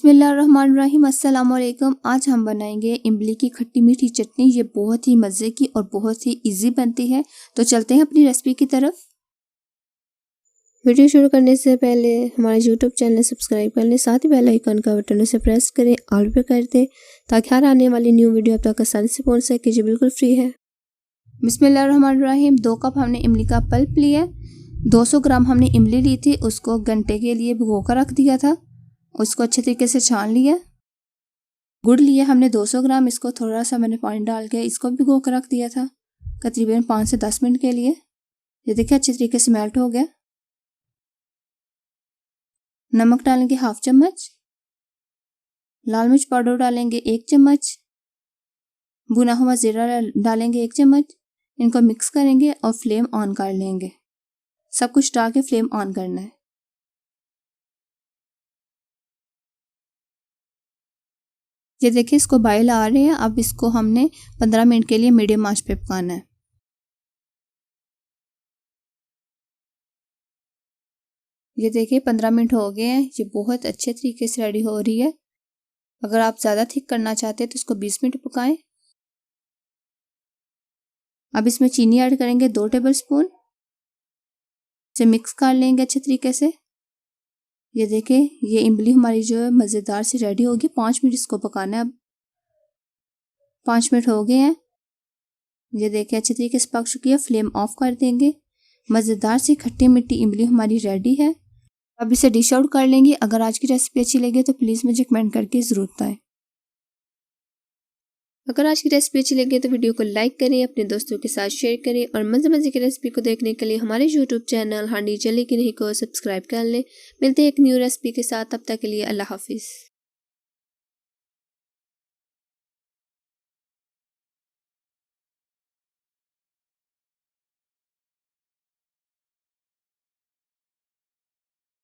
बिस्मिल्लाहिर्रहमानिर्रहीम। अस्सलाम वालेकुम। आज हम बनाएंगे इमली की खट्टी मीठी चटनी। ये बहुत ही मज़े की और बहुत ही इजी बनती है। तो चलते हैं अपनी रेसिपी की तरफ। वीडियो शुरू करने से पहले हमारे यूट्यूब चैनल सब्सक्राइब कर लें, साथ ही बेल आइकन का बटन उसे प्रेस करें, ऑल पे कर दें ताकि हर आने वाली न्यू वीडियो आप तक आसानी से पहुंच सके। जी बिल्कुल फ्री है। बिस्मिल्लाहिर्रहमानिर्रहीम। 2 कप हमने इमली का पल्प लिया। 200 ग्राम हमने इमली ली थी, उसको घंटे के लिए भिगो कर रख दिया था। उसको अच्छे तरीके से छान लिया। गुड़ लिया हमने 200 ग्राम, इसको थोड़ा सा मैंने पानी डाल के इसको भिगो कर रख दिया था तकरीबन 5 से 10 मिनट के लिए। ये देखिए अच्छे तरीके से मेल्ट हो गया। नमक डालेंगे 1/2 चम्मच, लाल मिर्च पाउडर डालेंगे 1 चम्मच, भुना हुआ जीरा डालेंगे 1 चम्मच। इनको मिक्स करेंगे और फ्लेम ऑन कर लेंगे। सब कुछ डाल के फ्लेम ऑन करना है। ये देखिए इसको बॉयल आ रहे हैं। अब इसको हमने 15 मिनट के लिए मीडियम आंच पे पकाना है। ये देखिए 15 मिनट हो गए हैं। ये बहुत अच्छे तरीके से रेडी हो रही है। अगर आप ज़्यादा थिक करना चाहते हैं तो इसको 20 मिनट पकाएं। अब इसमें चीनी ऐड करेंगे 2 टेबल स्पून। इसे मिक्स कर लेंगे अच्छे तरीके से। ये देखिए ये इमली हमारी जो है मज़ेदार सी रेडी होगी। 5 मिनट इसको पकाना है। अब 5 मिनट हो गए हैं। ये देखिए अच्छे तरीके से पक चुकी है। फ्लेम ऑफ कर देंगे। मज़ेदार सी खट्टी मीठी इमली हमारी रेडी है। अब इसे डिश आउट कर लेंगे। अगर आज की रेसिपी अच्छी लगे तो प्लीज़ मुझे कमेंट करके ज़रूर बताएं। अगर आज की रेसिपी अच्छी लगे तो वीडियो को लाइक करें, अपने दोस्तों के साथ शेयर करें और मज़े मज़े की रेसिपी को देखने के लिए हमारे यूट्यूब चैनल हांडी चले की नहीं को सब्सक्राइब कर लें। मिलते हैं एक न्यू रेसिपी के साथ। तब तक के लिए अल्लाह हाफिज़।